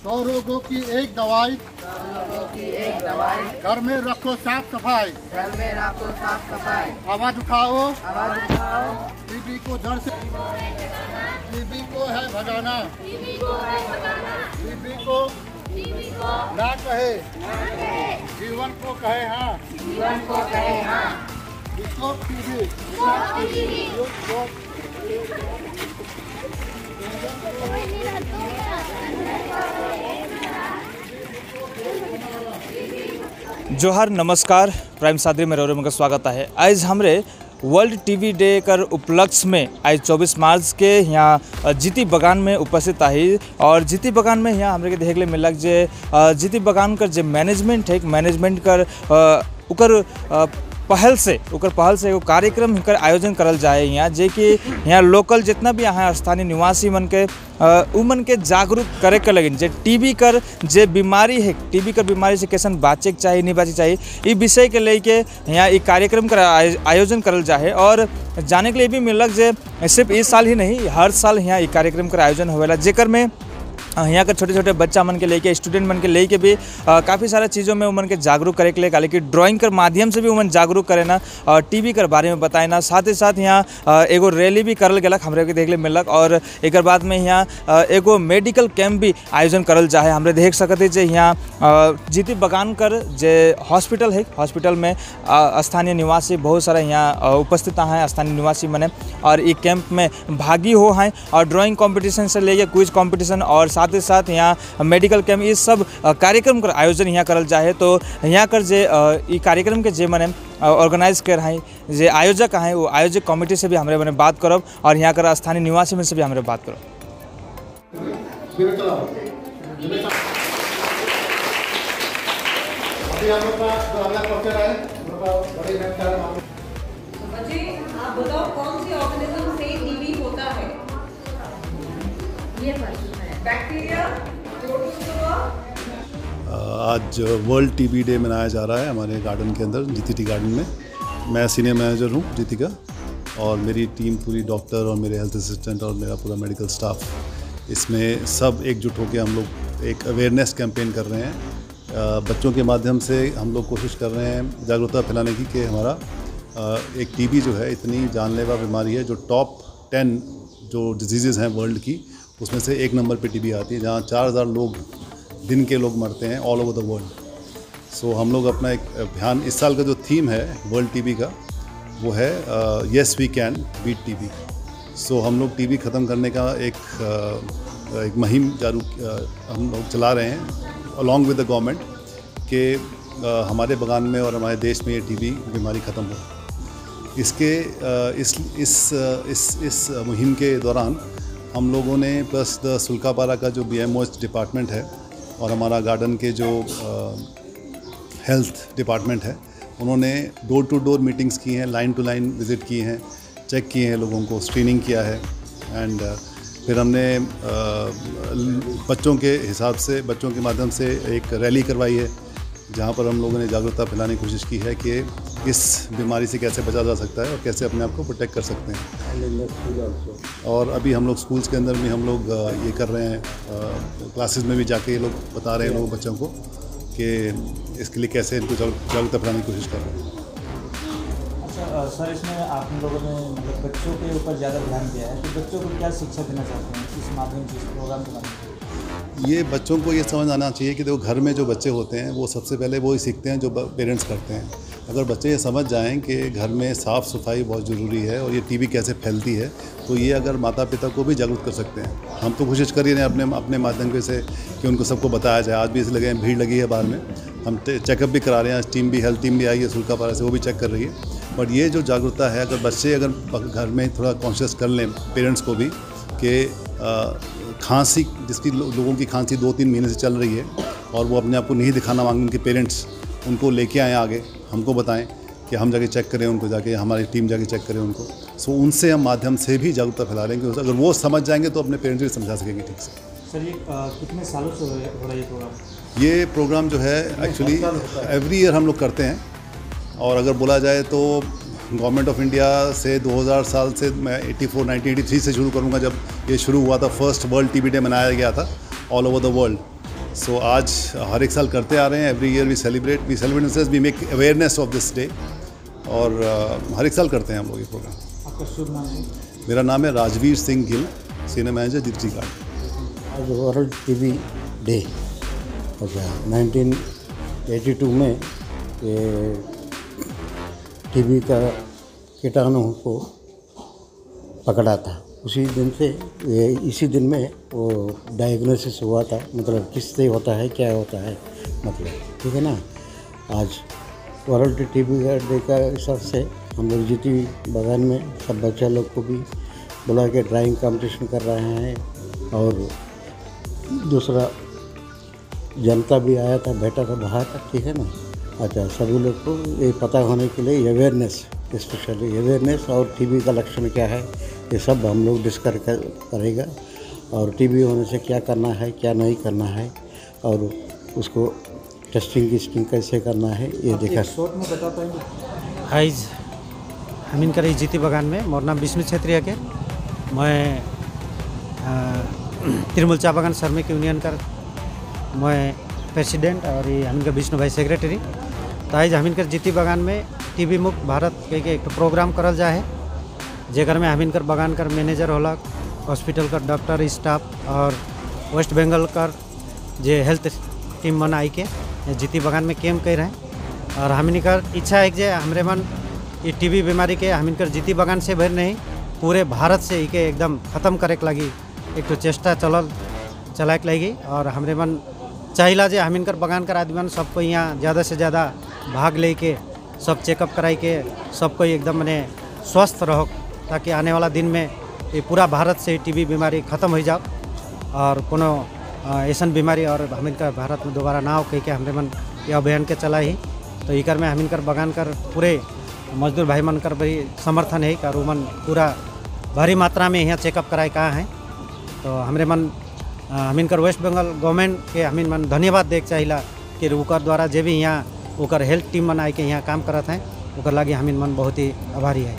100 रोगों की एक दवाई, घर में रखो साफ सफाई, आवाज उठाओ, टीबी को जड़ से, टीबी को है भगाना, टीबी को ना कहे, जीवन को कहे हाँ, इसको टीबी जोहार नमस्कार प्राइम सादरी में रोरे में स्वागत है। आज हमरे वर्ल्ड टीबी डे कर उपलक्ष्य में आज 24 मार्च के यहाँ जीती बगान में उपस्थित आई और जीती बगान में यहाँ हमरे के देखले मिलक जे जीती बगान कर जे मैनेजमेंट है, मैनेजमेंट कर उकर पहल से एगो कार्यक्रम कर आयोजन करल जाए यहाँ जे कि यहाँ लोकल जितना भी यहाँ स्थानीय निवासी मन के उमन के जागरूक करे के लगिन जे टीबी कर जे बीमारी है, टीबी कर बीमारी से कैसन बाचे चाहिए नहीं बाचे चाहिए ये विषय के लेके यहाँ एक कार्यक्रम का आयोजन करल जाए और जाने के लिए भी मिलक जे सिर्फ इस साल ही नहीं हर साल यहाँ एक कार्यक्रम का आयोजन होवेला जेकर में यहाँ के छोटे छोटे बच्चा मन के लेके स्टूडेंट मन के लेके भी काफ़ी सारा चीज़ों में उमन के जागरूक करे के लिए हालांकि ड्राइंग कर माध्यम से भी उमन जागरूक करे ना और टीबी कर बारे में बताए ना। साथ ही साथ यहाँ एगो रैली भी करल गलक हमरे के देखले मिलक और एक बाद में यहाँ एगो मेडिकल कैंप भी आयोजन करल जाए। हमरे देख सकते जे यहाँ जीती बगान कर जे हॉस्पिटल है, हॉस्पिटल में स्थानीय निवासी बहुत सारा यहाँ उपस्थित हैं स्थानीय निवासी मने और एक कैंप में भागी हो हैं और ड्राइंग कॉम्पिटिशन से लेके क्विज कॉम्पिटिशन और साथ ही साथ यहाँ मेडिकल कैंप ये सब कार्यक्रम का आयोजन यहाँ करल जाए। तो यहाँ कर जे ई कार्यक्रम के जे मने ऑर्गेनाइज कर हैं जे आयोजक हैं वो आयोजक कमेटी से भी हमारे मने बात करब और यहाँ कर स्थानीय निवासी में से भी हमारे बात करब। आप बताओ कौन सी ऑर्गेनिज्म से टीबी होता है? ये बैक्टीरिया, आज वर्ल्ड टीबी डे मनाया जा रहा है हमारे गार्डन के अंदर जीती टी गार्डन में। मैं सीनियर मैनेजर हूँ जीती का और मेरी टीम पूरी डॉक्टर और मेरे हेल्थ असिस्टेंट और मेरा पूरा मेडिकल स्टाफ, इसमें सब एकजुट होकर हम लोग एक अवेयरनेस कैंपेन कर रहे हैं। बच्चों के माध्यम से हम लोग कोशिश कर रहे हैं जागरूकता फैलाने की कि हमारा एक टीबी जो है इतनी जानलेवा बीमारी है जो टॉप 10 जो डिजीज़ हैं वर्ल्ड की उसमें से एक नंबर पे टीबी आती है, जहाँ 4000 लोग दिन के लोग मरते हैं ऑल ओवर द वर्ल्ड। सो हम लोग अपना एक अभियान, इस साल का जो थीम है वर्ल्ड टीबी का वो है yes we can beat TB. So हम लोग टीबी ख़त्म करने का एक मुहिम हम लोग चला रहे हैं अलॉन्ग विद द गवर्नमेंट कि हमारे बगान में और हमारे देश में ये टीबी बीमारी ख़त्म हो। इसके इस मुहिम के दौरान हम लोगों ने प्लस द सुल्कापारा का जो BMOH डिपार्टमेंट है और हमारा गार्डन के जो हेल्थ डिपार्टमेंट है उन्होंने डोर टू डोर मीटिंग्स की हैं, लाइन टू लाइन विज़िट किए हैं, चेक किए हैं, लोगों को स्क्रीनिंग किया है एंड फिर हमने बच्चों के हिसाब से बच्चों के माध्यम से एक रैली करवाई है जहाँ पर हम लोगों ने जागरूकता फैलाने की कोशिश की है कि इस बीमारी से कैसे बचा जा सकता है और कैसे अपने आप को प्रोटेक्ट कर सकते हैं। और अभी हम लोग स्कूल्स के अंदर भी हम लोग ये कर रहे हैं, क्लासेस में भी जाके ये लोग बता रहे हैं लोगों बच्चों को कि इसके लिए कैसे इनको जागरूकता फैलाने की कोशिश कर रहे हैं। अच्छा सर, इसमें आप लोगों ने मतलब बच्चों के ऊपर ज़्यादा ध्यान दिया है तो बच्चों को क्या शिक्षा देना चाहते हैं इस माध्यम से, इस प्रोग्राम के माध्यम से? ये बच्चों को ये समझ आना चाहिए कि देखो घर में जो बच्चे होते हैं वो सबसे पहले वो ही सीखते हैं जो पेरेंट्स करते हैं। अगर बच्चे ये समझ जाएं कि घर में साफ़ सफाई बहुत ज़रूरी है और ये टीबी कैसे फैलती है तो ये अगर माता पिता को भी जागरूक कर सकते हैं। हम तो कोशिश कर ही रहे हैं अपने माध्यम से कि उनको सबको बताया जाए। आज भी इस लगे भीड़ लगी है बाहर में, हम चेकअप भी करा रहे हैं। आज हेल्थ टीम भी आई है सुल्कापारा से, वो भी चेक कर रही है। बट ये जो जागरूकता है अगर बच्चे अगर घर में थोड़ा कॉन्शियस कर लें पेरेंट्स को भी कि खांसी जिसकी लोगों की खांसी 2-3 महीने से चल रही है और वो अपने आप को नहीं दिखाना मांगे, उनके पेरेंट्स उनको लेके आएँ आगे, हमको बताएं कि हम जाके चेक करें उनको, जाके हमारी टीम जाके चेक करें उनको। सो उनसे हम माध्यम से भी जागरूकता फैला रहे हैं कि अगर वो समझ जाएंगे तो अपने पेरेंट्स भी समझा सकेंगे ठीक से। सर ये कितने सालों से हो रहा है ये प्रोग्राम? ये प्रोग्राम जो है एक्चुअली एवरी ईयर हम लोग करते हैं और अगर बोला जाए तो गवर्नमेंट ऑफ इंडिया से 2000 साल से मैं 1983 से शुरू करूंगा जब ये शुरू हुआ था। फर्स्ट वर्ल्ड टीबी डे मनाया गया था all over the world so आज हर एक साल करते आ रहे हैं। Every year we celebrate we make awareness of this day, और हर एक साल करते हैं हम लोग ये प्रोग्राम। आपका शुभ नाम है? मेरा नाम है राजवीर सिंह गिल, सीनियर मैनेजर जीती गार्डन। आज वर्ल्ड टीबी डे हो गया। 1982 में ये टीबी का कीटाणु को पकड़ा था। उसी दिन से इसी दिन में वो डायग्नोसिस हुआ था, मतलब किससे होता है, क्या होता है, मतलब ठीक है ना। आज वर्ल्ड टीबी डे का हिसाब से हम लोग जीती बागान में सब बच्चा लोग को भी बुला के ड्राइंग कंपटीशन कर रहे हैं, और दूसरा जनता भी आया था, बैठा था बाहर, ठीक है ना। अच्छा, सभी लोग को ये पता होने के लिए अवेयरनेस, स्पेशली अवेयरनेस और टीबी का लक्षण क्या है, ये सब हम लोग डिस्कस करेगा, और टीबी होने से क्या करना है, क्या नहीं करना है, और उसको टेस्टिंग कैसे करना है, ये देखा। शॉर्ट में बता पाएंगे? आइज हमीन कर जीती बागान में मोर नाम विष्णु छेत्री के, मैं तृणमूल चा बागान श्रमिक यूनियन कर मैं प्रेसिडेंट, और ये हमीन कर विष्णु भाई सेक्रेटरी। तो आज हमीन कर जीती बागान में टीबी मुक्त भारत के एक प्रोग्राम करल जा है, जेकर में हमीन कर बागान कर मैनेजर होला, हॉस्पिटल का डॉक्टर स्टाफ और वेस्ट बंगाल कर जे हेल्थ टीम मन आई के जीती बागान में कैम्प कर रहे हैं। और हमीन कर इच्छा है कि हमरे मन ये टीबी बीमारी के हमीन कर जीती बागान से भर नहीं, पूरे भारत से इके एकदम ख़त्म करे के लगी एक तो चेष्टा चलाए के लगी। और हमरे मन चाहिला जे हमीन कर बागान कर आदमी सबको यहाँ ज़्यादा से ज़्यादा भाग ले के सब चेकअप कराई के सबको एकदम मने स्वस्थ रहो, ताकि आने वाला दिन में ये पूरा भारत से टीबी बीमारी ख़त्म हो जाओ, और कोनो ऐसन बीमारी और हमीन कर भारत में दोबारा ना हो कह के हमरे मन ये अभियान के चला ही। तो इकर में हमीन कर बागान कर पूरे मजदूर भाई मन कर बड़ी समर्थन है, और मन पूरा भारी मात्रा में यहाँ चेकअप कराए कहाँ हैं। तो हमरे मन हमीन कर वेस्ट बंगाल गवर्नमेंट के हमीन मन धन्यवाद देख चाहिला कि ओकर द्वारा जे भी यहाँ ओकर हेल्थ टीम मन आए के यहाँ काम करत हैं, ओकर लागे हमीन मन बहुत ही आभारी है।